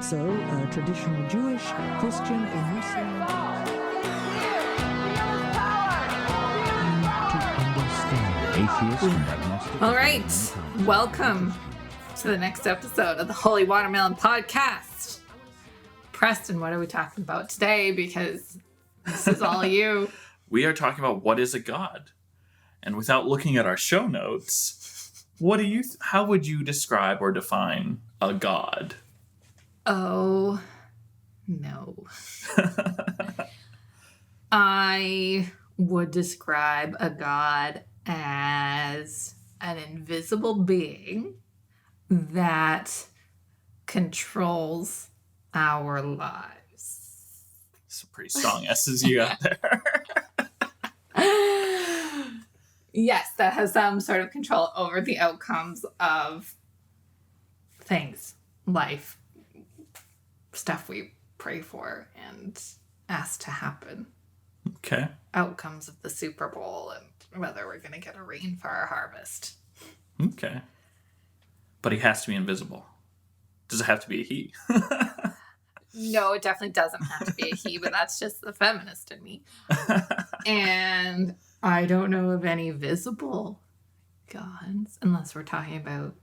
So, traditional Jewish, Christian, and Muslim All right, welcome to the next episode of the Holy Watermelon Podcast. Preston, what are we talking about today? Because this is all you. We are talking about what is a god. And without looking at our show notes, how would you describe or define a god? Oh, no. I would describe a god as an invisible being that controls our lives. Some pretty strong S's you got there. Yes, that has some sort of control over the outcomes of things, life, stuff we pray for and ask to happen. Okay. Outcomes of the Super Bowl and whether we're going to get a rain for our harvest. Okay. But he has to be invisible. Does it have to be a he? No, it definitely doesn't have to be a he, but that's just the feminist in me. And I don't know of any visible gods, unless we're talking about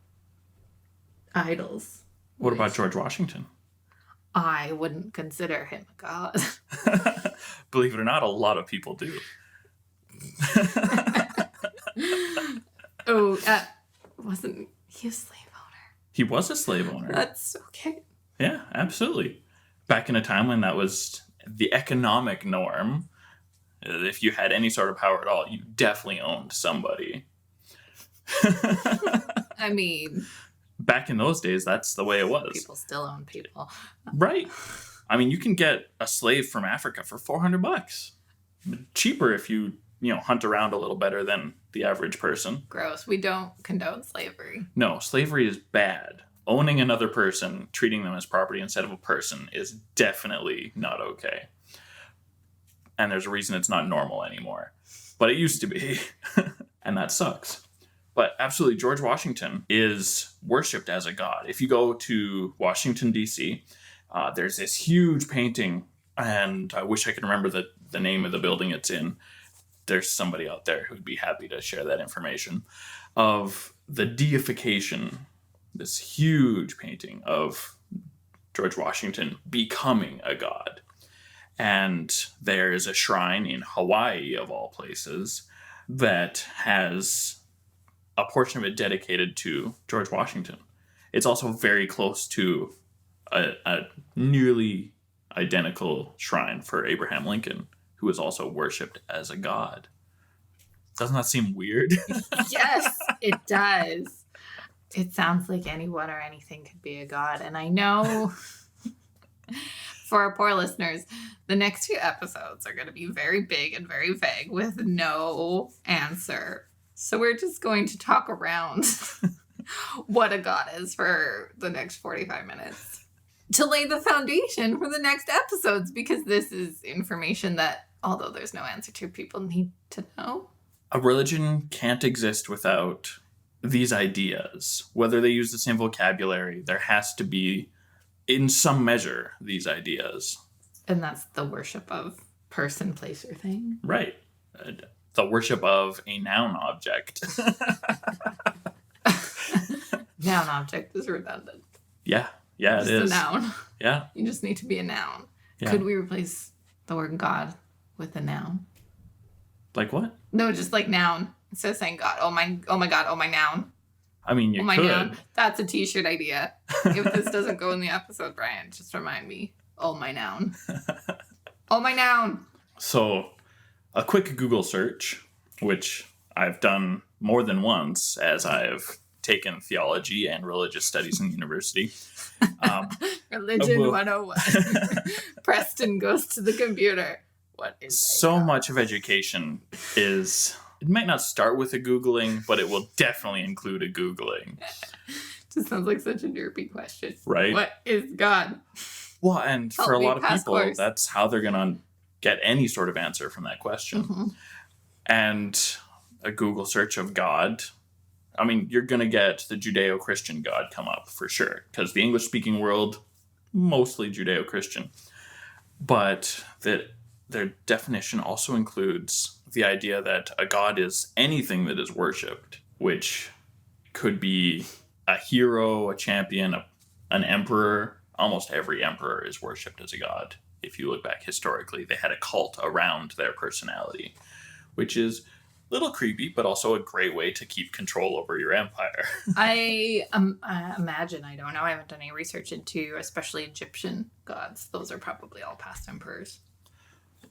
idols. What about George Washington? I wouldn't consider him a god. Believe it or not, a lot of people do. Wasn't he a slave owner? He was a slave owner. That's okay. Yeah, absolutely. Back in a time when that was the economic norm, if you had any sort of power at all, you definitely owned somebody. I mean, back in those days, that's the way it was. People still own people. Right. I mean, you can get a slave from Africa for $400. Cheaper if you hunt around a little better than the average person. Gross. We don't condone slavery. No, slavery is bad. Owning another person, treating them as property instead of a person is definitely not okay. And there's a reason it's not normal anymore. But it used to be. And that sucks. But absolutely, George Washington is worshipped as a god. If you go to Washington, D.C., there's this huge painting, and I wish I could remember the name of the building it's in. There's somebody out there who'd be happy to share that information, of the deification, this huge painting of George Washington becoming a god. And there is a shrine in Hawaii, of all places, that has a portion of it dedicated to George Washington. It's also very close to a nearly identical shrine for Abraham Lincoln, who is also worshipped as a god. Doesn't that seem weird? Yes, it does. It sounds like anyone or anything could be a god. And I know for our poor listeners, the next few episodes are going to be very big and very vague with no answer. So we're just going to talk around what a god is for the next 45 minutes to lay the foundation for the next episodes, because this is information that, although there's no answer to, people need to know. A religion can't exist without these ideas. Whether they use the same vocabulary, there has to be, in some measure, these ideas. And that's the worship of person, place, or thing. Right. The worship of a noun object. Noun object is redundant. Yeah, it is. It's a noun. Yeah. You just need to be a noun. Yeah. Could we replace the word God with a noun? Like what? No, just like noun. Instead of saying God. Oh my God. Oh my noun. I mean, you could. Noun. That's a t-shirt idea. If this doesn't go in the episode, Brian, just remind me. Oh my noun. Oh my noun. So, a quick Google search, which I've done more than once as I've taken theology and religious studies in university. Religion 101. Preston goes to the computer. What is so much of education is, it might not start with a Googling, but it will definitely include a Googling. Just sounds like such a derpy question. Right? What is God? Well, and for a lot of people, course. that's how they're going to get any sort of answer from that question. Mm-hmm. And a Google search of God, I mean, you're going to get the Judeo-Christian God come up for sure, because the English-speaking world, mostly Judeo-Christian. But that their definition also includes the idea that a god is anything that is worshipped, which could be a hero, a champion, an emperor. Almost every emperor is worshipped as a god. If you look back historically, they had a cult around their personality, which is a little creepy, but also a great way to keep control over your empire. I imagine, I don't know, I haven't done any research into especially Egyptian gods. Those are probably all past emperors.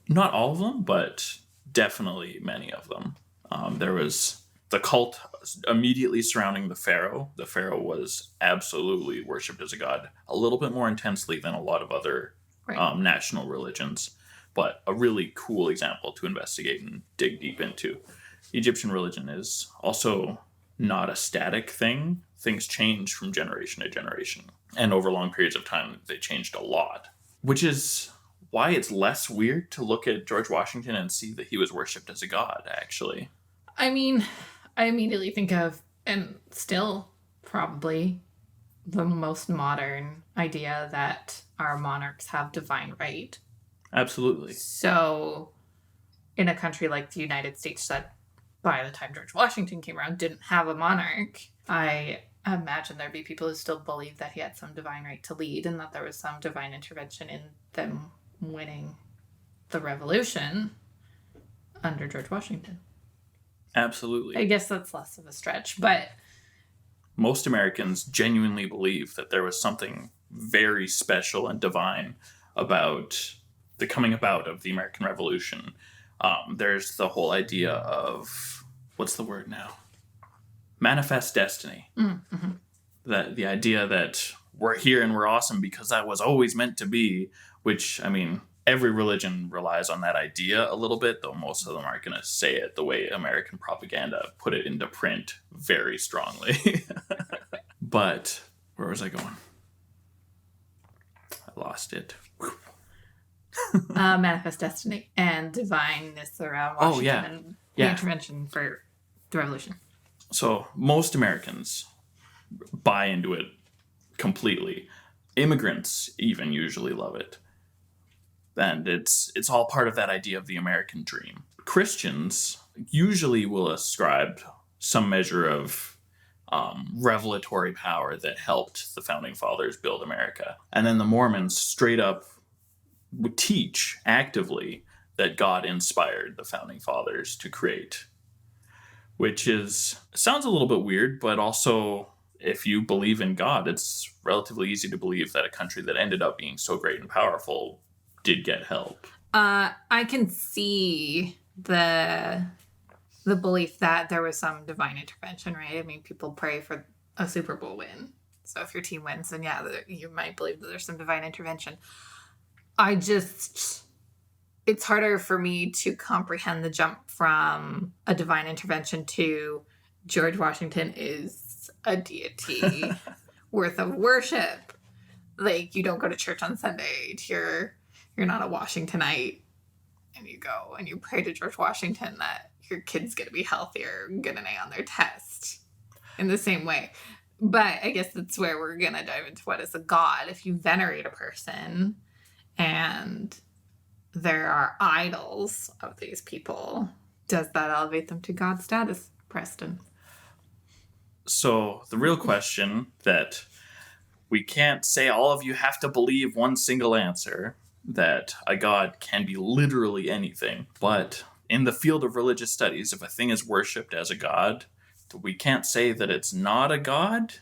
Not all of them, but definitely many of them. There was the cult immediately surrounding the pharaoh. The pharaoh was absolutely worshipped as a god, a little bit more intensely than a lot of other national religions, but a really cool example to investigate and dig deep into. Egyptian religion is also not a static thing. Things change from generation to generation, and over long periods of time, they changed a lot, which is why it's less weird to look at George Washington and see that he was worshipped as a god, actually. I mean, I immediately think of, and still probably, the most modern idea that our monarchs have divine right. Absolutely. So, in a country like the United States that, by the time George Washington came around, didn't have a monarch, I imagine there'd be people who still believe that he had some divine right to lead and that there was some divine intervention in them winning the revolution under George Washington. Absolutely. I guess that's less of a stretch, but most Americans genuinely believe that there was something very special and divine about the coming about of the American Revolution. There's the whole idea of, what's the word now? Manifest destiny. mm-hmm. That the idea that we're here and we're awesome because that was always meant to be, which, I mean, every religion relies on that idea a little bit, though most of them aren't going to say it the way American propaganda put it into print very strongly. But where was I going? I lost it. Manifest destiny and divineness around Washington and the intervention for the revolution. So most Americans buy into it completely. Immigrants even usually love it. And it's all part of that idea of the American dream. Christians usually will ascribe some measure of revelatory power that helped the Founding Fathers build America. And then the Mormons straight up would teach actively that God inspired the Founding Fathers to create. Which sounds a little bit weird, but also, if you believe in God, it's relatively easy to believe that a country that ended up being so great and powerful did get help. I can see the belief that there was some divine intervention, right? I mean, people pray for a Super Bowl win. So if your team wins, then yeah, you might believe that there's some divine intervention. It's harder for me to comprehend the jump from a divine intervention to George Washington is a deity worth of worship. Like, you don't go to church on Sunday. You're not a Washingtonite, and you go and you pray to George Washington that your kid's going to be healthier and get an A on their test in the same way. But I guess that's where we're going to dive into what is a god. If you venerate a person and there are idols of these people, does that elevate them to god status, Preston? So the real question that we can't say all of you have to believe one single answer, that a god can be literally anything. But in the field of religious studies, if a thing is worshipped as a god, we can't say that it's not a god.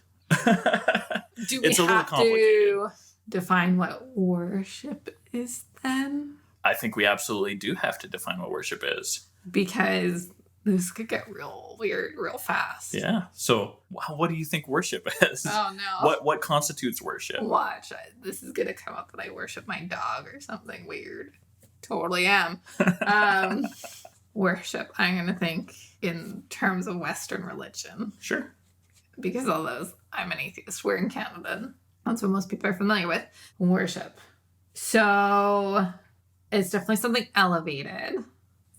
Do we have to define what worship is then? I think we absolutely do have to define what worship is. Because this could get real weird real fast. Yeah. So what do you think worship is? Oh, no. What constitutes worship? Watch. This is going to come up that I worship my dog or something weird. Totally am. Worship, I'm going to think in terms of Western religion. Sure. Because all those, I'm an atheist. We're in Canada. And that's what most people are familiar with. Worship. So it's definitely something elevated.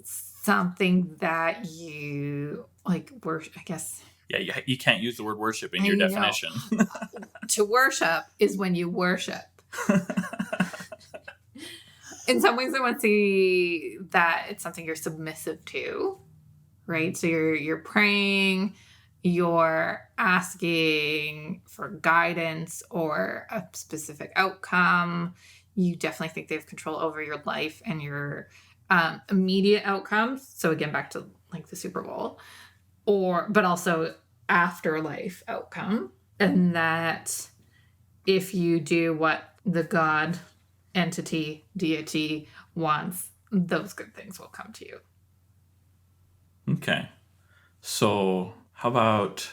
Something that you like worship, I guess. Yeah, you can't use the word worship in your definition. To worship is when you worship. In some ways, I want to see that it's something you're submissive to, right? So you're praying, you're asking for guidance or a specific outcome. You definitely think they have control over your life and your immediate outcomes. So again, back to like the Super Bowl, but also afterlife outcome, and that if you do what the God entity, deity wants, those good things will come to you. Okay. So how about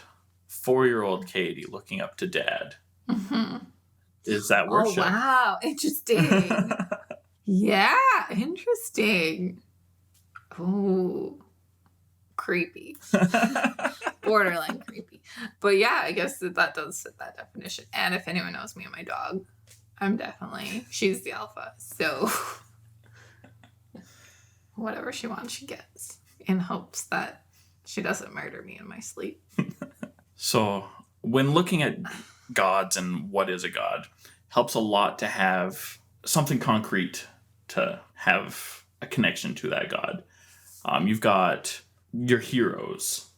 4-year-old Katie looking up to dad? Mm-hmm. Is that worship? Oh, wow. Interesting. Yeah, interesting. Oh, creepy. Borderline creepy. But yeah, I guess that does fit that definition. And if anyone knows me and my dog, she's the alpha. So whatever she wants, she gets, in hopes that she doesn't murder me in my sleep. So when looking at gods and what is a god, helps a lot to have something concrete to have a connection to that god. You've got your heroes,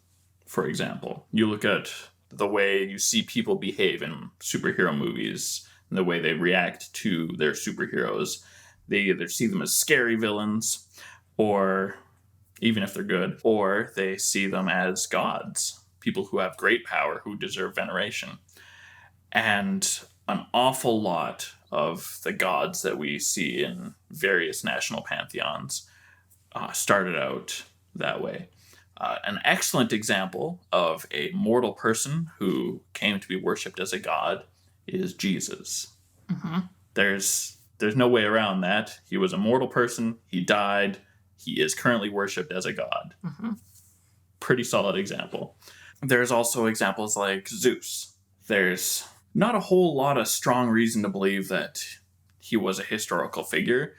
for example. You look at the way you see people behave in superhero movies and the way they react to their superheroes. They either see them as scary villains, or even if they're good, or they see them as gods, people who have great power, who deserve veneration. And an awful lot of the gods that we see in various national pantheons started out that way. An excellent example of a mortal person who came to be worshipped as a god is Jesus. Mm-hmm. There's no way around that. He was a mortal person. He died. He is currently worshipped as a god. Mm-hmm. Pretty solid example. There's also examples like Zeus. There's not a whole lot of strong reason to believe that he was a historical figure.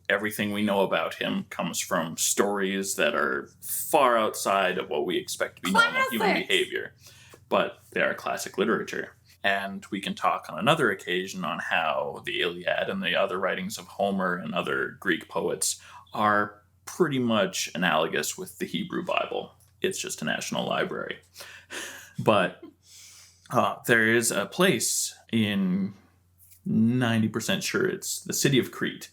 Everything we know about him comes from stories that are far outside of what we expect to be normal human behavior. But they are classic literature. And we can talk on another occasion on how the Iliad and the other writings of Homer and other Greek poets are pretty much analogous with the Hebrew Bible. It's just a national library. But there is a place in 90% sure it's the city of Crete,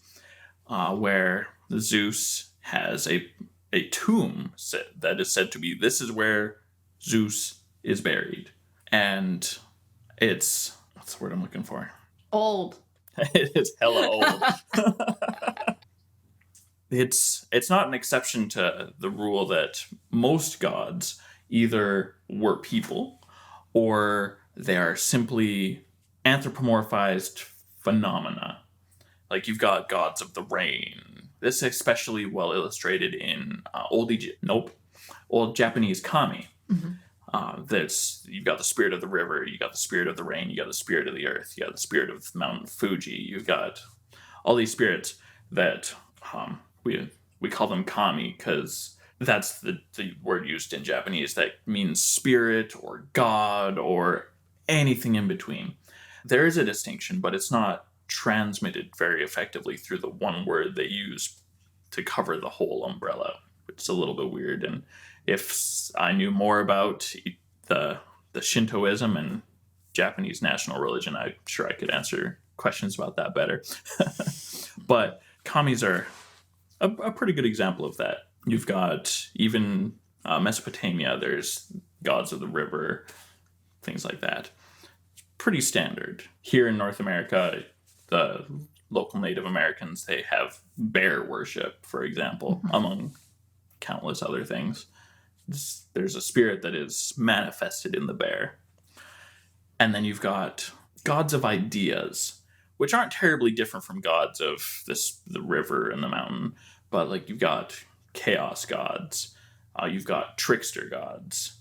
where Zeus has a tomb that is said to be, this is where Zeus is buried. And it's, what's the word I'm looking for? Old. It is hella old. It's not an exception to the rule that most gods either were people or they are simply anthropomorphized phenomena. Like you've got gods of the rain. This is especially well illustrated in old Japanese kami. Mm-hmm. You've got the spirit of the river, you got the spirit of the rain, you got the spirit of the earth, you got the spirit of Mount Fuji. You've got all these spirits that we call them kami because that's the word used in Japanese that means spirit or god or anything in between. There is a distinction, but it's not transmitted very effectively through the one word they use to cover the whole umbrella, which is a little bit weird. And if I knew more about the Shintoism and Japanese national religion, I'm sure I could answer questions about that better. But kamis are a pretty good example of that. You've got even Mesopotamia, there's gods of the river, things like that. It's pretty standard. Here in North America, the local Native Americans, they have bear worship, for example, among countless other things. There's a spirit that is manifested in the bear. And then you've got gods of ideas, which aren't terribly different from gods of the river and the mountain, but like you've got chaos gods, you've got trickster gods,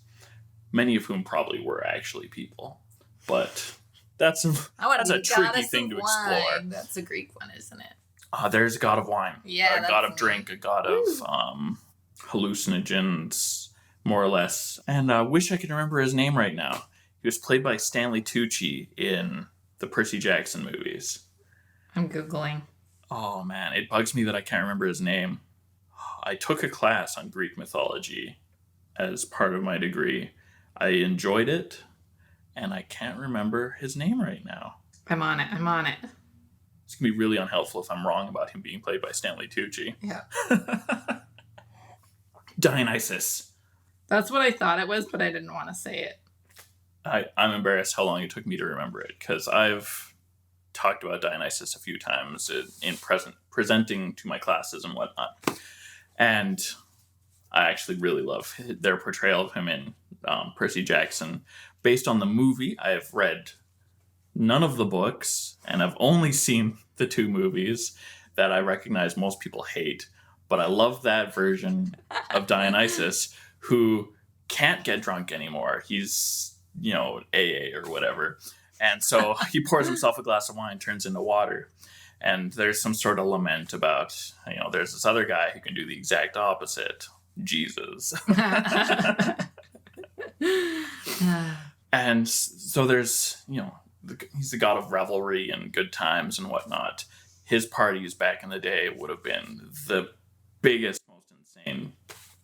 many of whom probably were actually people. But that's a tricky thing to explore. That's a Greek one, isn't it? There's a god of wine, Yeah, a god of drink, a god of hallucinogens, more or less. And I wish I could remember his name right now. He was played by Stanley Tucci in the Percy Jackson movies. I'm Googling. Oh man, it bugs me that I can't remember his name. I took a class on Greek mythology as part of my degree. I enjoyed it, and I can't remember his name right now. I'm on it. It's going to be really unhelpful if I'm wrong about him being played by Stanley Tucci. Yeah. Dionysus. That's what I thought it was, but I didn't want to say it. I'm embarrassed how long it took me to remember it, because I've talked about Dionysus a few times in presenting to my classes and whatnot. And I actually really love their portrayal of him in Percy Jackson. Based on the movie, I have read none of the books, and I've only seen the 2 movies that I recognize most people hate. But I love that version of Dionysus, who can't get drunk anymore. He's, AA or whatever. And so he pours himself a glass of wine, turns into water. And there's some sort of lament about, there's this other guy who can do the exact opposite, Jesus. And so there's, he's the god of revelry and good times and whatnot. His parties back in the day would have been the biggest, most insane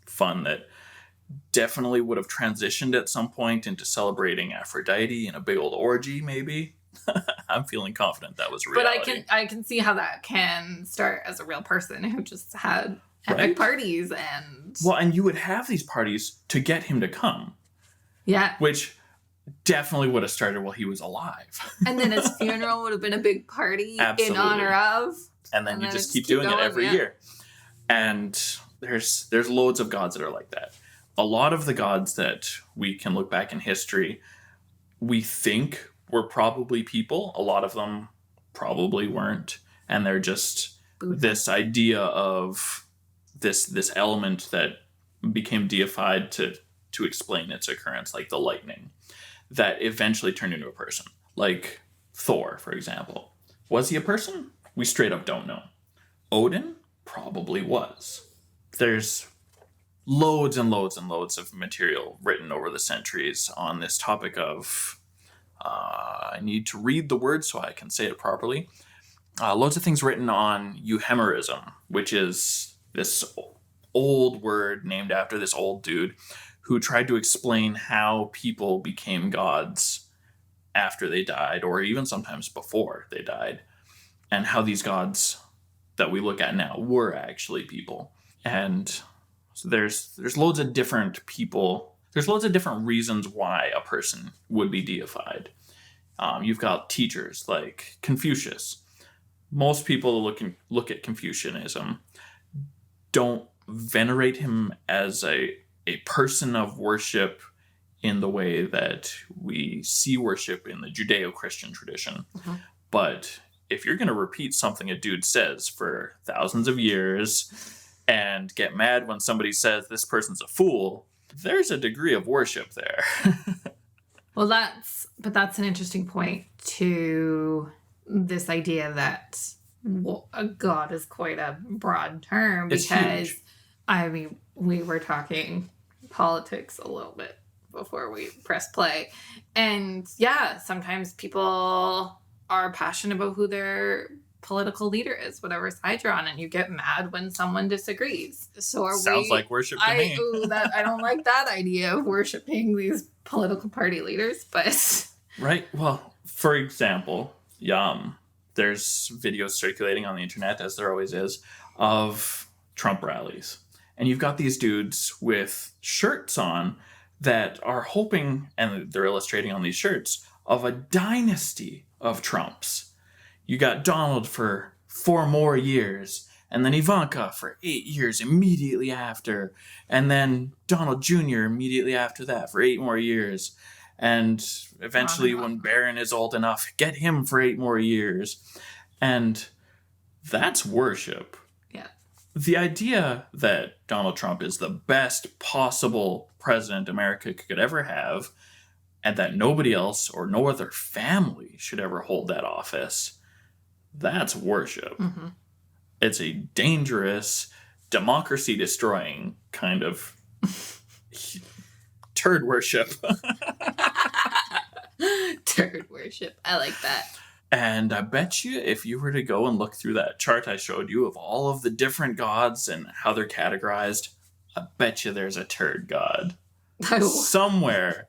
fun that definitely would have transitioned at some point into celebrating Aphrodite in a big old orgy, maybe. I'm feeling confident that was reality. But I can see how that can start as a real person who just had epic parties and... Well, and you would have these parties to get him to come. Yeah. Which definitely would have started while he was alive. And then his funeral would have been a big party Absolutely. in honor of. And then you just keep doing it every year. And there's loads of gods that are like that. A lot of the gods that we can look back in history, we think were probably people. A lot of them probably weren't. And they're just this idea of this element that became deified to explain its occurrence, like the lightning, that eventually turned into a person. Like Thor, for example. Was he a person? We straight up don't know. Odin probably was. There's loads and loads and loads of material written over the centuries on this topic of... I need to read the word so I can say it properly. Loads of things written on euhemerism, which is this old word named after this old dude who tried to explain how people became gods after they died, or even sometimes before they died, and how these gods that we look at now were actually people. And so there's loads of different people. There's loads of different reasons why a person would be deified. You've got teachers like Confucius. Most people look at Confucianism don't venerate him as a person of worship in the way that we see worship in the Judeo-Christian tradition. Mm-hmm. But if you're going to repeat something a dude says for thousands of years and get mad when somebody says this person's a fool, there's a degree of worship there. Well, that's an interesting point to this idea that a god is quite a broad term, It's because huge. I mean, we were talking politics a little bit before we press play. And yeah, sometimes people are passionate about who their political leader is, whatever side you're on, and you get mad when someone disagrees. So Sounds like worship to me. I don't like that idea of worshiping these political party leaders, but... Right. Well, for example, there's videos circulating on the internet, as there always is, of Trump rallies. And you've got these dudes with shirts on that are hoping, and they're illustrating on these shirts, of a dynasty of Trumps. You got Donald for 4 more years, and then Ivanka for 8 years immediately after, and then Donald Jr. immediately after that for 8 more years. And eventually, when Barron is old enough, get him for 8 more years. And that's worship. Yeah. The idea that Donald Trump is the best possible president America could ever have, and that nobody else or no other family should ever hold that office, that's worship. Mm-hmm. It's a dangerous, democracy-destroying kind of turd worship. Turd worship. I like that. And I bet you if you were to go and look through that chart I showed you of all of the different gods and how they're categorized, I bet you there's a turd god. Somewhere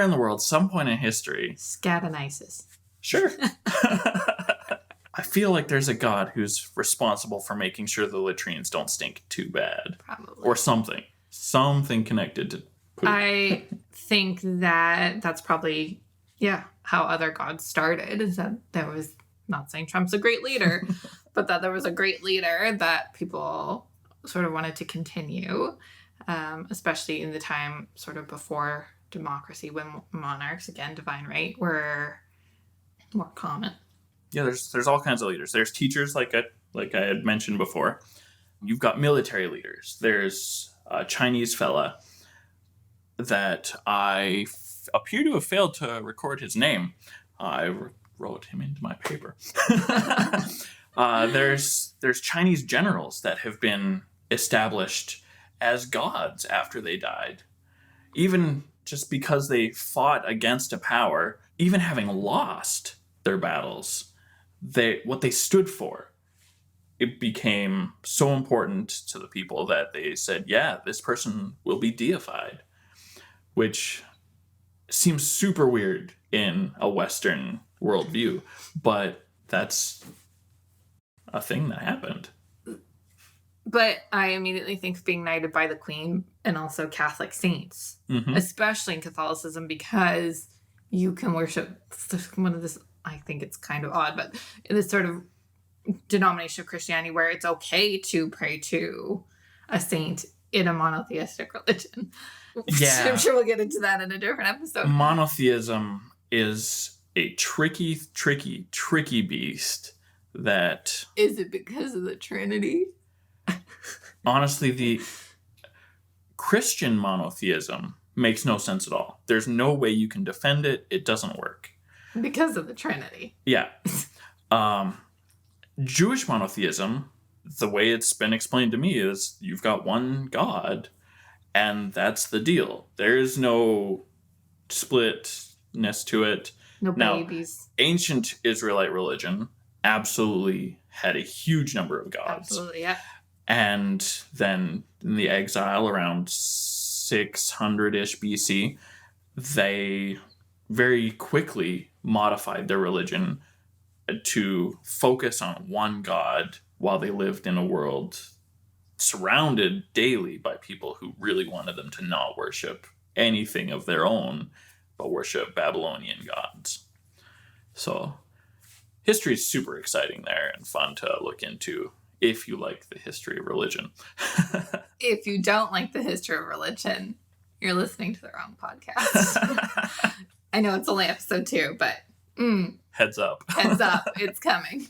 in the world, some point in history. Scatanisis. Sure. I feel like there's a god who's responsible for making sure the latrines don't stink too bad. Probably. Or something. Something connected to poop. I think that that's probably, how other gods started, is that there was, not saying Trump's a great leader, but that there was a great leader that people sort of wanted to continue, especially in the time sort of before democracy, when monarchs, again, divine right, were more common. Yeah, there's all kinds of leaders. There's teachers, like I had mentioned before. You've got military leaders. There's a Chinese fella that I appear to have failed to record his name. I wrote him into my paper. There's Chinese generals that have been established as gods after they died. Even just because they fought against a power, even having lost their battles, what they stood for, it became so important to the people that they said, yeah, this person will be deified, which seems super weird in a Western worldview, but that's a thing that happened. But I immediately think of being knighted by the Queen and also Catholic saints, especially in Catholicism, because you can worship one of this, I think it's kind of odd, but in this sort of denomination of Christianity where it's okay to pray to a saint in a monotheistic religion. Yeah. I'm sure we'll get into that in a different episode. Monotheism is a tricky beast that... Is it because of the Trinity? Honestly, the Christian monotheism makes no sense at all. There's no way you can defend it. It doesn't work. Because of the Trinity. Yeah. Jewish monotheism, the way it's been explained to me, is you've got one God, and that's the deal. There's no splitness to it. No Now, babies. Ancient Israelite religion absolutely had a huge number of gods. Absolutely, yeah. And then in the exile around 600-ish BC, they very quickly modified their religion to focus on one God while they lived in a world surrounded daily by people who really wanted them to not worship anything of their own, but worship Babylonian gods. So history is super exciting there and fun to look into if you like the history of religion. If you don't like the history of religion, you're listening to the wrong podcast. I know it's only episode 2, but Heads up. Heads up, it's coming.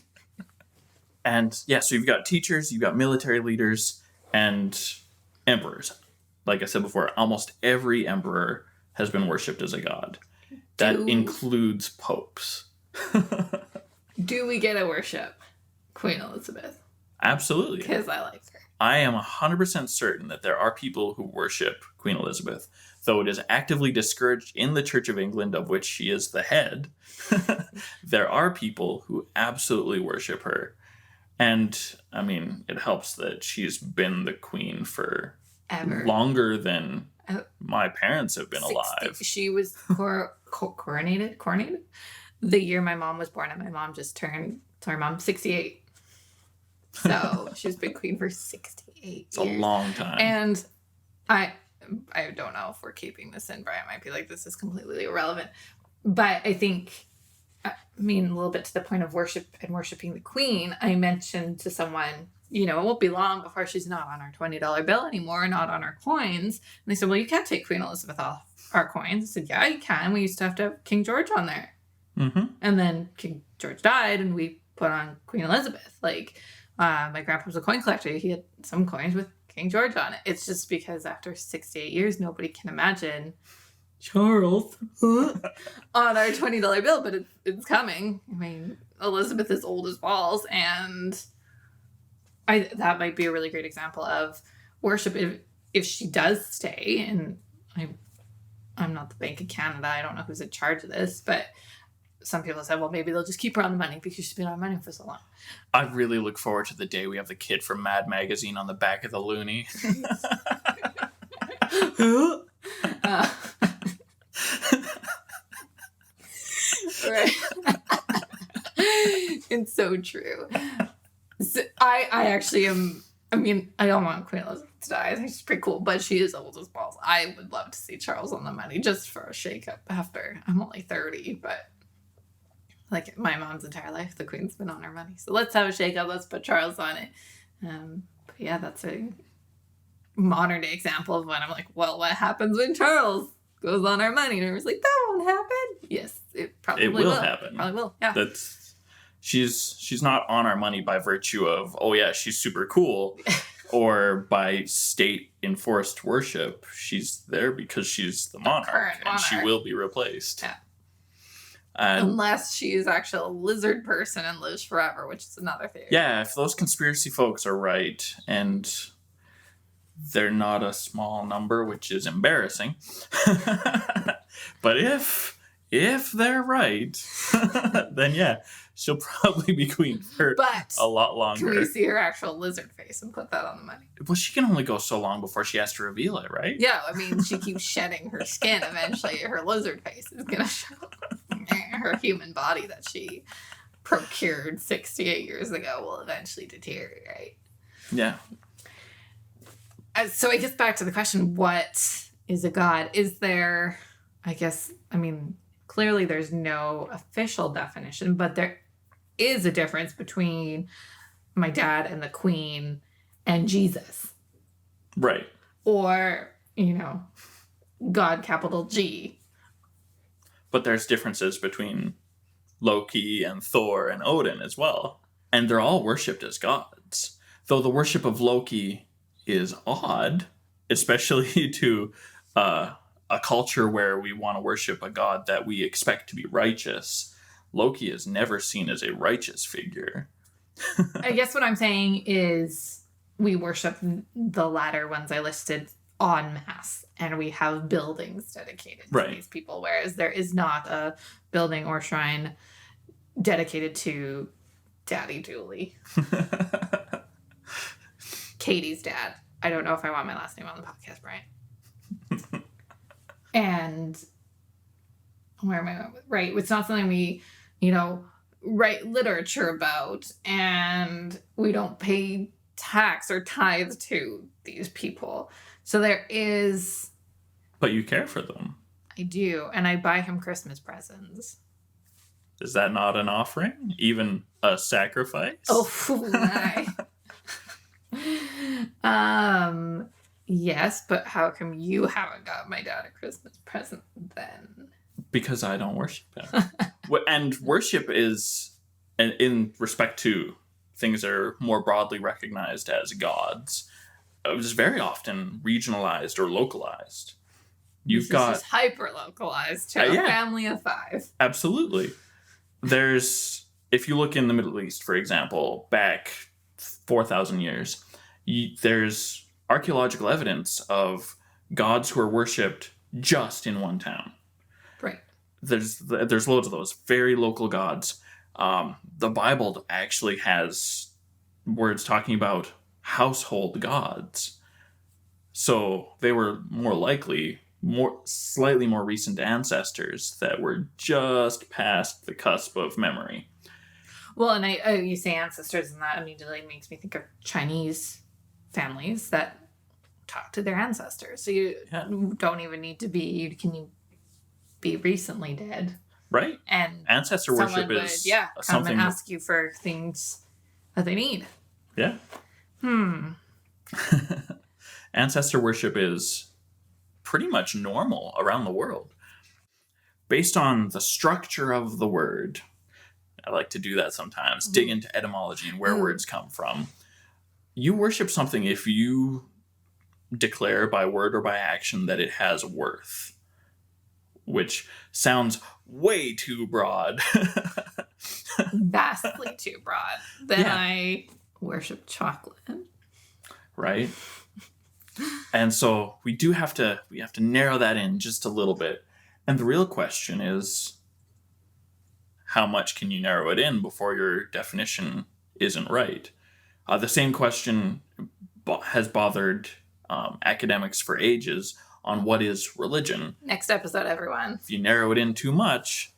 And yeah, so you've got teachers, you've got military leaders, and emperors. Like I said before, almost every emperor has been worshipped as a god. That includes popes. Do we get to worship Queen Elizabeth? Absolutely. Because I like her. I am 100% certain that there are people who worship Queen Elizabeth, though it is actively discouraged in the Church of England, of which she is the head. There are people who absolutely worship her. And, I mean, it helps that she's been the queen for Ever. Longer than my parents have been alive. She was coronated the year my mom was born, and my mom just turned, sorry, mom, 68. So she's been queen for 68 years. It's a long time. And I don't know if we're keeping this in. Brian might be like, this is completely irrelevant. But I think, I mean, a little bit to the point of worship and worshiping the queen, I mentioned to someone, you know, it won't be long before she's not on our $20 bill anymore, not on our coins. And they said, well, you can't take Queen Elizabeth off our coins. I said, yeah, you can. We used to have King George on there. Mm-hmm. And then King George died, and we put on Queen Elizabeth. Like, my grandpa was a coin collector. He had some coins with King George on it. It's just because after 68 years, nobody can imagine Charles on our $20 bill, but it's coming. I mean, Elizabeth is old as balls, and that might be a really great example of worship if she does stay. And I'm not the Bank of Canada. I don't know who's in charge of this, but some people said, well, maybe they'll just keep her on the money because she's been on money for so long. I really look forward to the day we have the kid from Mad Magazine on the back of the loonie. Right. It's so true. So I actually am. I mean, I don't want Queen Elizabeth to die. I think she's pretty cool, but she is old as balls. I would love to see Charles on the money just for a shakeup after. I'm only 30, but like my mom's entire life, the Queen's been on her money. So let's have a shakeup. Let's put Charles on it. But yeah, that's a modern day example of when I'm like, well, what happens when Charles goes on our money? And everyone's like, that won't happen. Yes, it probably will happen. Probably will. Yeah. She's not on our money by virtue of, oh yeah, she's super cool, or by state enforced worship. She's there because she's the monarch, and she will be replaced. Yeah. And unless she is actually a lizard person and lives forever, which is another theory. Yeah, if those conspiracy folks are right, and they're not a small number, which is embarrassing. But if they're right, then yeah, she'll probably be queen for a lot longer. Can we see her actual lizard face and put that on the money? Well, she can only go so long before she has to reveal it, right? Yeah, I mean, she keeps shedding her skin. Eventually, her lizard face is going to show. Her human body that she procured 68 years ago will eventually deteriorate. Yeah. So I guess back to the question, what is a god? Is there, clearly there's no official definition, but there is a difference between my dad and the Queen and Jesus. Right. Or, God, capital G. But there's differences between Loki and Thor and Odin as well. And they're all worshipped as gods. Though the worship of Loki is odd, especially to a culture where we want to worship a god that we expect to be righteous. Loki is never seen as a righteous figure. I guess what I'm saying is we worship the latter ones I listed en masse, and we have buildings dedicated to these people, whereas there is not a building or shrine dedicated to Daddy Dooley. Katie's dad. I don't know if I want my last name on the podcast, Brian. And where am I going with? Right. It's not something we, write literature about, and we don't pay tax or tithe to these people. So there is... But you care for them. I do. And I buy him Christmas presents. Is that not an offering? Even a sacrifice? Oh, my. Yes, but how come you haven't got my dad a Christmas present then? Because I don't worship him. And worship is, in respect to things that are more broadly recognized as gods, it was very often regionalized or localized. This is hyper localized to a family of 5. Absolutely. If you look in the Middle East, for example, back 4,000 years, there's archaeological evidence of gods who are worshipped just in one town. Right. There's loads of those very local gods. The Bible actually has words talking about household gods. So they were more likely slightly more recent ancestors that were just past the cusp of memory. Well, and you say ancestors, and that immediately makes me think of Chinese families that talk to their ancestors. So you don't even need to be, can you be recently dead? Right. And ancestor worship is come something and ask you for things that they need. Yeah. Ancestor worship is pretty much normal around the world. Based on the structure of the word, I like to do that sometimes, dig into etymology and where words come from. You worship something if you declare by word or by action that it has worth, which sounds way too broad. Vastly too broad. Then I worship chocolate. Right? And so we have to narrow that in just a little bit. And the real question is how much can you narrow it in before your definition isn't right? The same question has bothered academics for ages on what is religion. Next episode, everyone. If you narrow it in too much,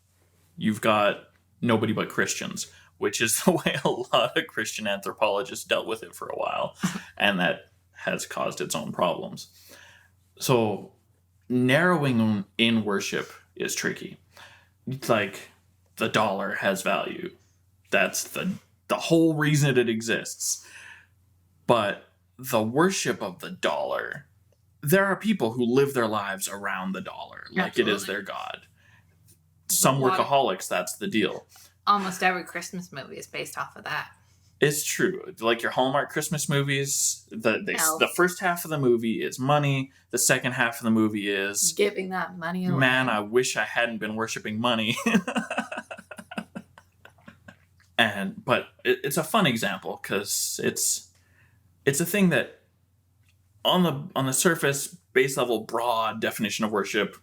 you've got nobody but Christians, which is the way a lot of Christian anthropologists dealt with it for a while, and that has caused its own problems. So narrowing in worship is tricky. It's like the dollar has value. That's the whole reason it exists. But the worship of the dollar, there are people who live their lives around the dollar, like it is their god. Some workaholics, that's the deal. Almost every Christmas movie is based off of that. It's true. Like your Hallmark Christmas movies, the first half of the movie is money. The second half of the movie is giving that money away. Man, I wish I hadn't been worshiping money. But it's a fun example because it's a thing that on the surface, base level, broad definition of worship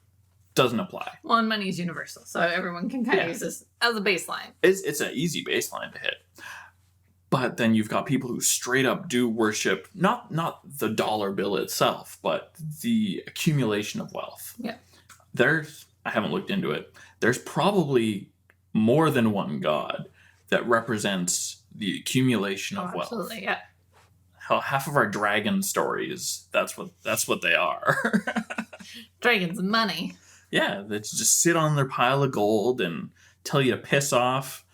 doesn't apply. Well, and money is universal, so everyone can kind of use this as a baseline. It's an easy baseline to hit. But then you've got people who straight up do worship, not the dollar bill itself, but the accumulation of wealth. Yeah. I haven't looked into it. There's probably more than one god that represents the accumulation of wealth. Absolutely, yeah. Half of our dragon stories, that's what they are. Dragons and money. Yeah, they just sit on their pile of gold and tell you to piss off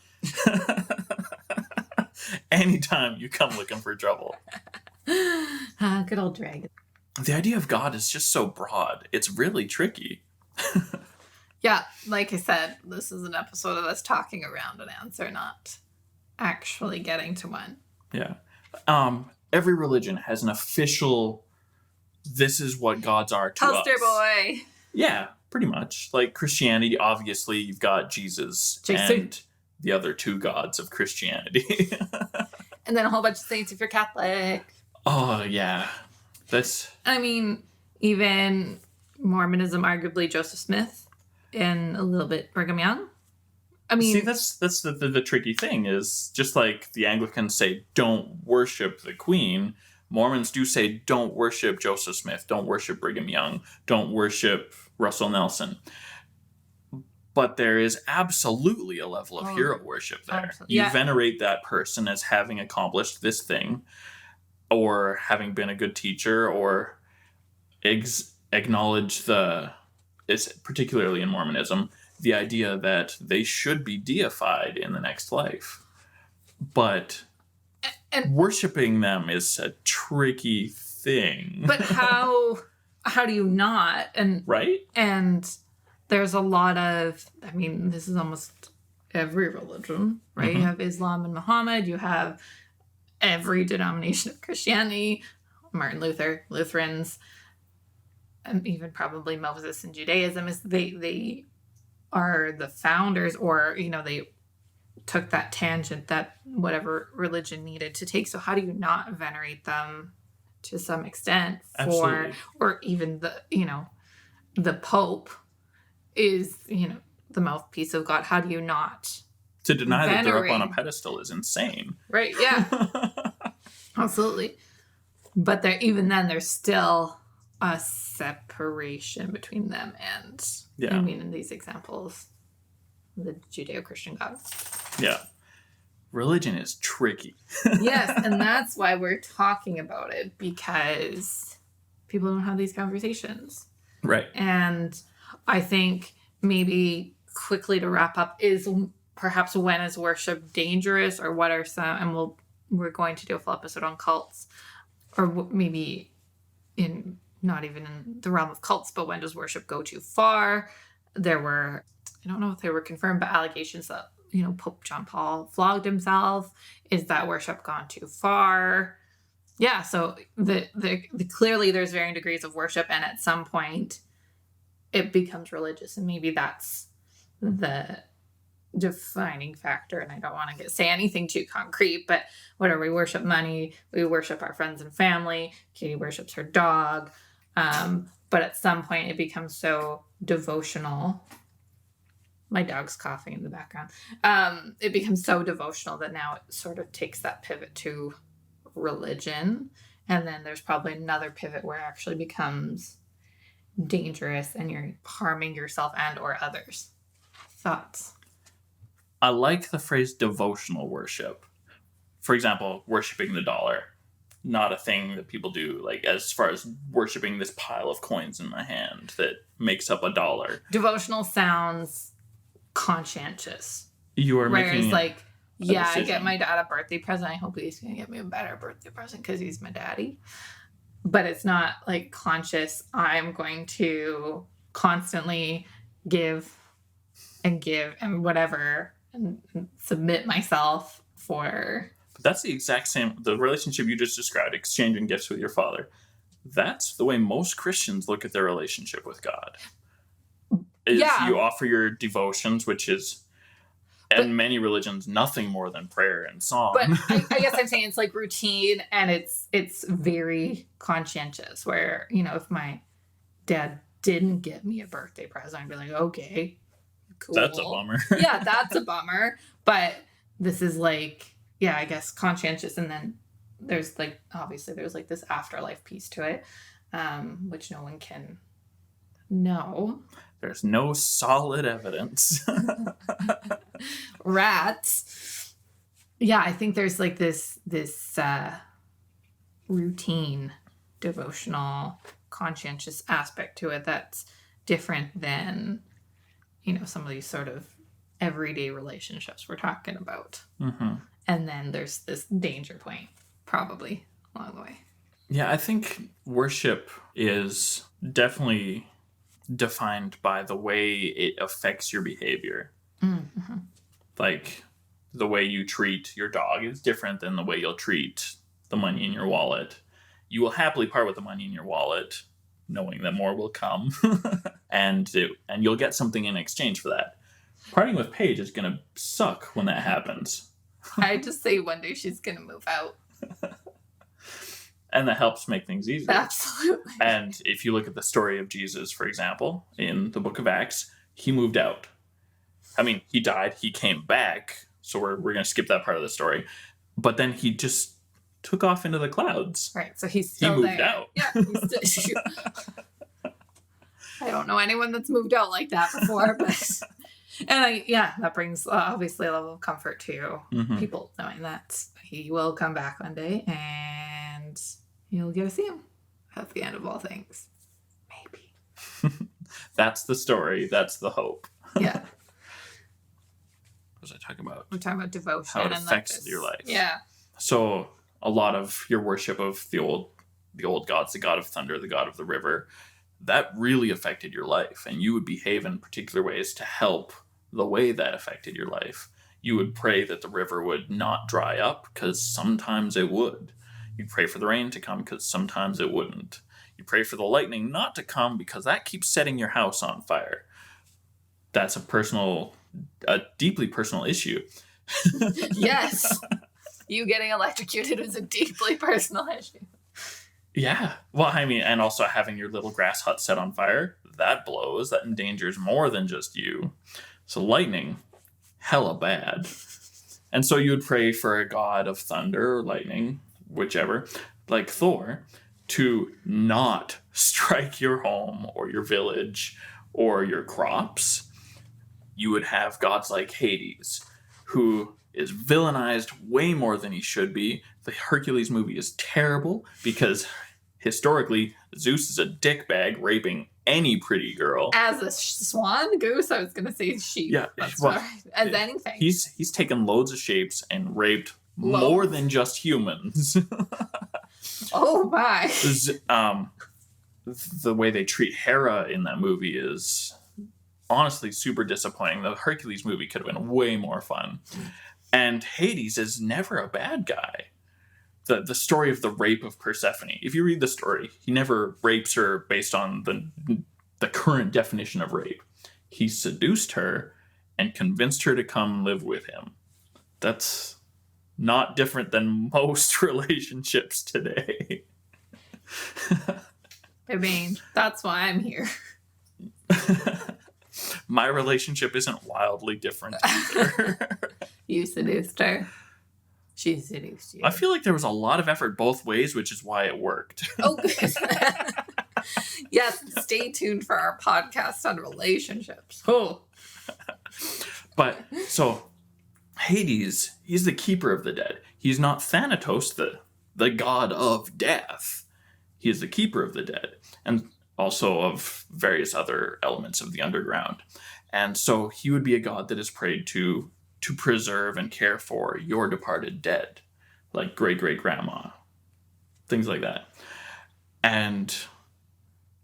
anytime you come looking for trouble. Good old dragon. The idea of God is just so broad. It's really tricky. Yeah, like I said, this is an episode of us talking around an answer, not actually getting to one. Yeah. Every religion has an official, this is what gods are to us. Poster boy. Yeah, pretty much. Like Christianity, obviously, you've got Jesus and the other two gods of Christianity. And then a whole bunch of saints if you're Catholic. Oh, yeah. I mean, even Mormonism, arguably Joseph Smith, and a little bit Brigham Young. I mean, see, that's the tricky thing is just like the Anglicans say, don't worship the Queen. Mormons do say, don't worship Joseph Smith, don't worship Brigham Young, don't worship Russell Nelson. But there is absolutely a level of hero worship there. Absolutely. You venerate that person as having accomplished this thing, or having been a good teacher, or acknowledge particularly in Mormonism, the idea that they should be deified in the next life. But worshiping them is a tricky thing. But how do you not? And right? And there's a lot of, I mean, this is almost every religion, right? Mm-hmm. You have Islam and Muhammad. You have every denomination of Christianity, Martin Luther, Lutherans, and even probably Moses and Judaism. Is they are the founders, or they took that tangent that whatever religion needed to take. So how do you not venerate them to some extent or even the Pope is, the mouthpiece of God. How do you not to deny that they're up on a pedestal is insane. Right. Yeah, absolutely. But there's still a separation between them and, I mean, in these examples, the Judeo-Christian gods. Yeah. Religion is tricky. Yes, and that's why we're talking about it, because people don't have these conversations. Right. And I think maybe quickly to wrap up is perhaps when is worship dangerous, or what are some, and we're going to do a full episode on cults, or maybe in not even in the realm of cults, but when does worship go too far? There were, I don't know if they were confirmed, but allegations that, Pope John Paul flogged himself. Is that worship gone too far? Yeah, so the clearly there's varying degrees of worship, and at some point it becomes religious, and maybe that's the defining factor. And I don't want to say anything too concrete, but whatever, we worship money, we worship our friends and family, Katie worships her dog, but at some point it becomes so devotional My dog's coughing in the background. It becomes so devotional that now it sort of takes that pivot to religion. And then there's probably another pivot where it actually becomes dangerous and you're harming yourself and or others. Thoughts? I like the phrase devotional worship. For example, worshiping the dollar. Not a thing that people do, like as far as worshiping this pile of coins in my hand that makes up $1. Devotional sounds conscientious. You are Whereas making like, yeah, I decision. get my dad a birthday present. I hope he's going to get me a better birthday present because he's my daddy. But it's not like conscious. I'm going to constantly give and whatever and submit myself for. But that's the exact same, the relationship you just described, exchanging gifts with your father. That's the way most Christians look at their relationship with God. Is Yeah. you offer your devotions, which is, in many religions, nothing more than prayer and song. But I guess I'm saying it's like routine and it's very conscientious where, you know, if my dad didn't get me a birthday present, I'd be like, okay, cool. That's a bummer. Yeah, that's a bummer. But this is like, yeah, I guess conscientious. And then there's like, obviously there's like this afterlife piece to it, which no one can know. There's no solid evidence. Rats. Yeah, I think there's like this routine, devotional, conscientious aspect to it that's different than, you know, some of these sort of everyday relationships we're talking about. Mm-hmm. And then there's this danger point, probably along the way. Yeah, I think worship is definitely defined by the way it affects your behavior. Mm-hmm. Like, the way you treat your dog is different than the way you'll treat the money in your wallet. You will happily part with the money in your wallet, knowing that more will come, and you'll get something in exchange for that. Parting with Paige is going to suck when that happens. I just say one day she's going to move out. And that helps make things easier. Absolutely. And if you look at the story of Jesus, for example, in the book of Acts, he moved out. I mean, he died, he came back, so we're going to skip that part of the story. But then he just took off into the clouds. Right, so he's still moved there. out. Yeah, he's still. I don't know anyone that's moved out like that before, but that brings obviously a level of comfort to Mhm. people knowing that he will come back one day and you'll get to see him at the end of all things. Maybe. That's the story. That's the hope. Yeah, What was I talking about? we're talking about devotion How it and affects like this. your life. Yeah. So a lot of your worship of the old gods, the god of thunder, the god of the river, that really affected your life. And you would behave in particular ways to help the way that affected your life. You would pray that the river would not dry up, because sometimes it would. You'd pray for the rain to come, because sometimes it wouldn't. You pray for the lightning not to come, because that keeps setting your house on fire. That's a deeply personal issue. Yes. You getting electrocuted is a deeply personal issue. Yeah. Well, I mean, and also having your little grass hut set on fire, that blows. That endangers more than just you. So lightning, hella bad. And so you would pray for a god of thunder or lightning, whichever, like Thor, to not strike your home or your village or your crops. You would have gods like Hades, who is villainized way more than he should be. The Hercules movie is terrible because historically Zeus is a dickbag raping any pretty girl. As a swan, goose, I was going to say sheep. Yeah, That's well, right. As anything. He's taken loads of shapes and raped Loads. more than just humans. Oh my. The way they treat Hera in that movie is honestly super disappointing. The Hercules movie could have been way more fun. And Hades is never a bad guy. The story of the rape of Persephone. If you read the story, he never rapes her based on the current definition of rape. He seduced her and convinced her to come live with him. That's not different than most relationships today. I mean, that's why I'm here. My relationship isn't wildly different either. You seduced her. She seduced you. I feel like there was a lot of effort both ways, which is why it worked. Oh, good. Yes, stay tuned for our podcast on relationships. Oh. But, so, Hades, he's the keeper of the dead. He's not Thanatos, the god of death. He is the keeper of the dead, and also of various other elements of the underground. And so he would be a god that is prayed to preserve and care for your departed dead, like great-great-grandma, things like that. And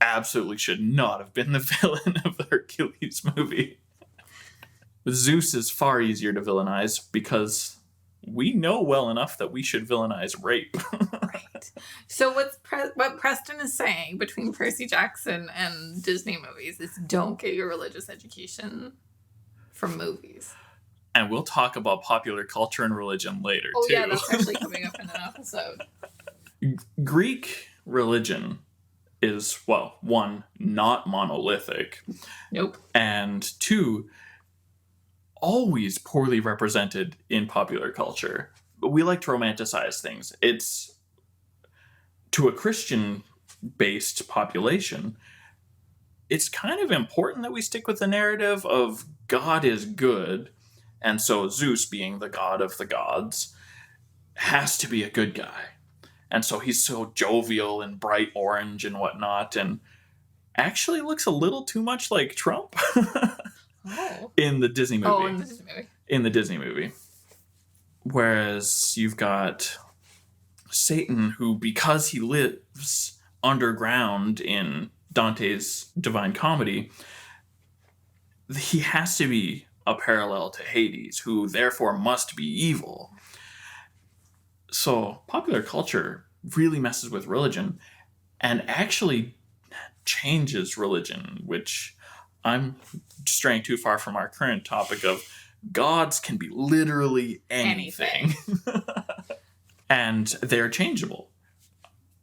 absolutely should not have been the villain of the Hercules movie. Zeus is far easier to villainize because we know well enough that we should villainize rape. Right. So what Preston is saying between Percy Jackson and Disney movies is don't get your religious education from movies. And we'll talk about popular culture and religion later, Oh, too. yeah, that's actually coming up in an episode. Greek religion is, well, one, not monolithic, Nope. and two, always poorly represented in popular culture. We like to romanticize things. It's, to a Christian-based population, it's kind of important that we stick with the narrative of God is good, and so Zeus, being the god of the gods, has to be a good guy. And so he's so jovial and bright orange and whatnot, and actually looks a little too much like Trump Oh. in the Disney movie. Oh, in the Disney movie. In the Disney movie. Whereas you've got Satan, who, because he lives underground in Dante's Divine Comedy, he has to be a parallel to Hades, who therefore must be evil. So popular culture really messes with religion and actually changes religion, which I'm straying too far from our current topic of gods can be literally anything. And they're changeable.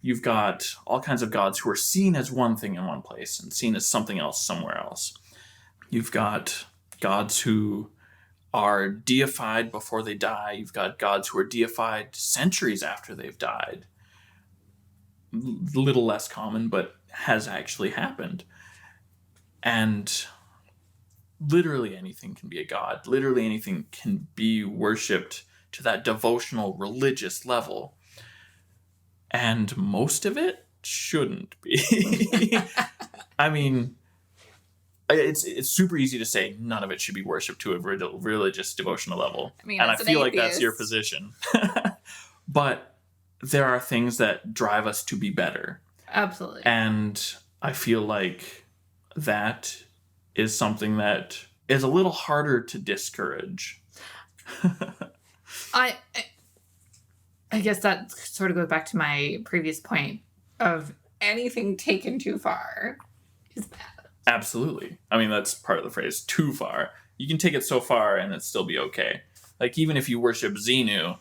You've got all kinds of gods who are seen as one thing in one place and seen as something else somewhere else. You've got gods who are deified before they die. You've got gods who are deified centuries after they've died. Little less common, but has actually happened. And literally anything can be a god. Literally anything can be worshipped to that devotional religious level. And most of it shouldn't be. I mean, it's super easy to say none of it should be worshipped to a religious devotional level. I mean, and I as an feel like that's your atheist. position. But there are things that drive us to be better. Absolutely. And I feel like that is something that is a little harder to discourage. I guess that sort of goes back to my previous point of anything taken too far is bad. Absolutely. I mean, that's part of the phrase, too far. You can take it so far and it still be okay. Like, even if you worship Xenu,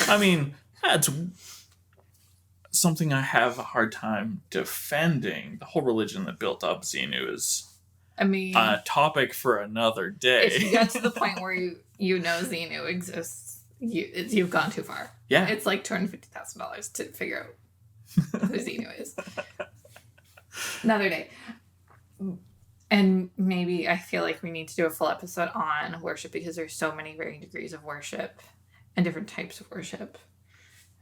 I mean, that's something I have a hard time defending. The whole religion that built up Xenu is I mean, a topic for another day. if you get to the point where you know Xenu exists, you've gone too far. Yeah. It's like $250,000 to figure out who Xenu is. Another day. And maybe I feel like we need to do a full episode on worship because there's so many varying degrees of worship and different types of worship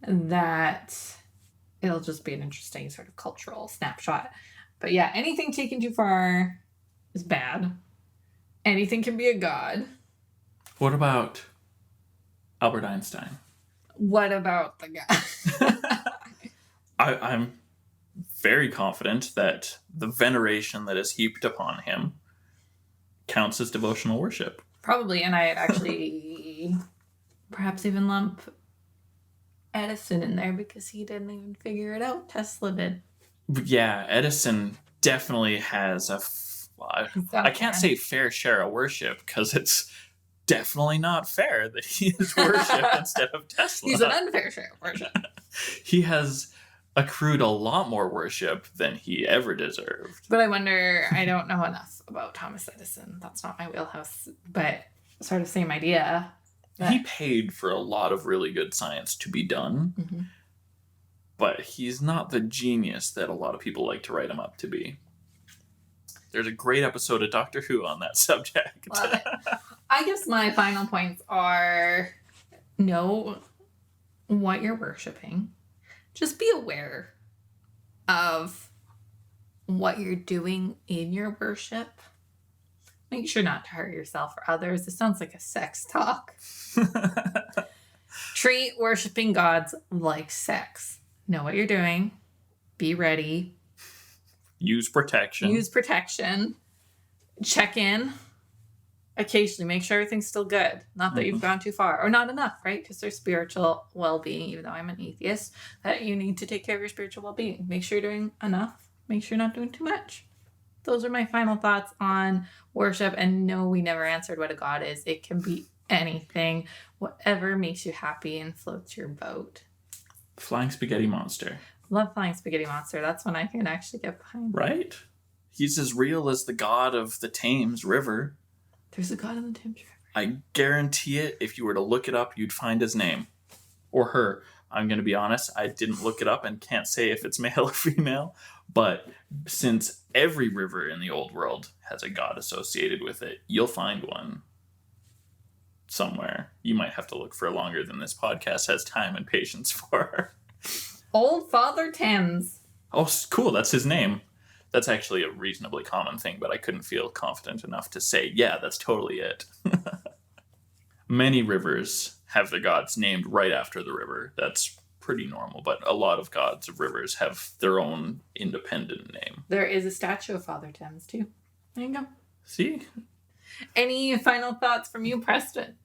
that it'll just be an interesting sort of cultural snapshot. But yeah, anything taken too far is bad. Anything can be a god. What about Albert Einstein? What about the guy? I'm very confident that the veneration that is heaped upon him counts as devotional worship. Probably, and I'd actually perhaps even lump Edison in there because he didn't even figure it out. Tesla did. But yeah, Edison definitely has I can't say fair share of worship because it's definitely not fair that he is worshipped instead of Tesla. He's an unfair share of worship. He has accrued a lot more worship than he ever deserved. But I wonder, I don't know enough about Thomas Edison. That's not my wheelhouse, but sort of same idea. He paid for a lot of really good science to be done, Mhm. but he's not the genius that a lot of people like to write him up to be. There's a great episode of Doctor Who on that subject. Love it. I guess my final points are know what you're worshiping. Just be aware of what you're doing in your worship. Make sure not to hurt yourself or others. It sounds like a sex talk. Treat worshiping gods like sex. Know what you're doing. Be ready. Use protection. Use protection. Check in. Occasionally, make sure everything's still good. Not that you've gone too far or not enough, right? Because there's spiritual well-being, even though I'm an atheist, that you need to take care of your spiritual well-being. Make sure you're doing enough. Make sure you're not doing too much. Those are my final thoughts on worship. And no, we never answered what a god is. It can be anything, whatever makes you happy and floats your boat. Flying Spaghetti Monster. Love Flying Spaghetti Monster. That's one I can actually get behind. Right? He's as real as the god of the Thames River. There's a god in the Thames River. I guarantee it, if you were to look it up, you'd find his name. Or her. I'm going to be honest, I didn't look it up and can't say if it's male or female. But since every river in the old world has a god associated with it, you'll find one somewhere. You might have to look for longer than this podcast has time and patience for. Old Father Thames. Oh, cool. That's his name. That's actually a reasonably common thing, but I couldn't feel confident enough to say, yeah, that's totally it. Many rivers have their gods named right after the river. That's pretty normal, but a lot of gods of rivers have their own independent name. There is a statue of Father Thames, too. There you go. See? Any final thoughts from you, Preston?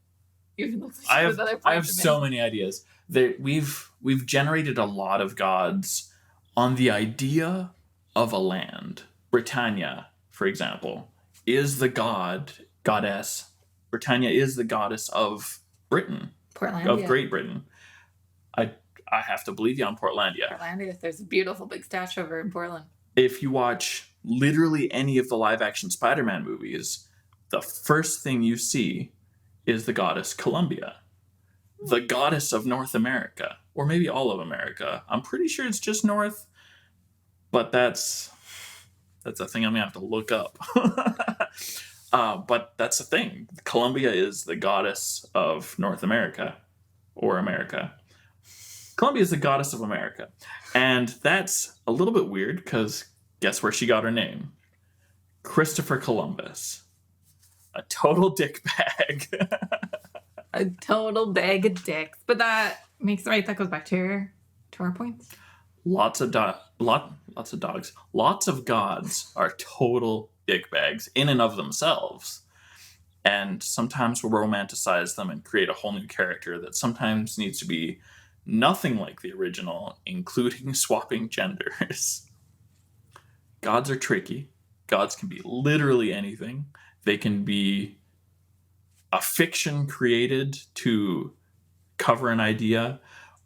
Even looks like I there's other have points to so make. many ideas. We've generated a lot of gods on the idea of a land. Britannia, for example, is the goddess. Britannia is the goddess of Britain, Portlandia. of Great Britain. I have to believe you on Portlandia. Portlandia. There's a beautiful big statue of her in Portland. If you watch literally any of the live-action Spider-Man movies, the first thing you see is the goddess Columbia, the goddess of North America, or maybe all of America. I'm pretty sure it's just North, but that's a thing I'm gonna have to look up. But that's the thing. Columbia is the goddess of North America, or America. Columbia is the goddess of America, and that's a little bit weird because guess where she got her name? Christopher Columbus. A total dick bag. A total bag of dicks. But that makes right. That goes back to our points. Lots of dogs. Lots of gods are total dick bags in and of themselves. And sometimes we'll romanticize them and create a whole new character that sometimes needs to be nothing like the original, including swapping genders. Gods are tricky. Gods can be literally anything. They can be a fiction created to cover an idea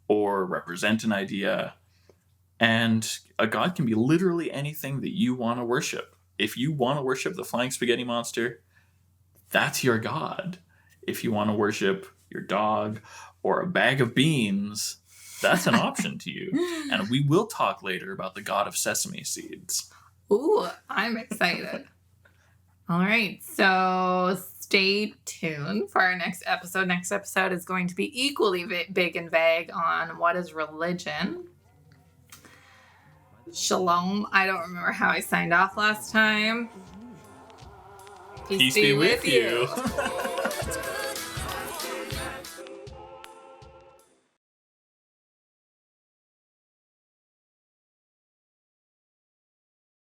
or represent an idea. And a god can be literally anything that you want to worship. If you want to worship the Flying Spaghetti Monster, that's your god. If you want to worship your dog or a bag of beans, that's an option to you. And we will talk later about the god of sesame seeds. Ooh, I'm excited. All right, so stay tuned for our next episode. Next episode is going to be equally big and vague on what is religion. Shalom. I don't remember how I signed off last time. Peace be with you.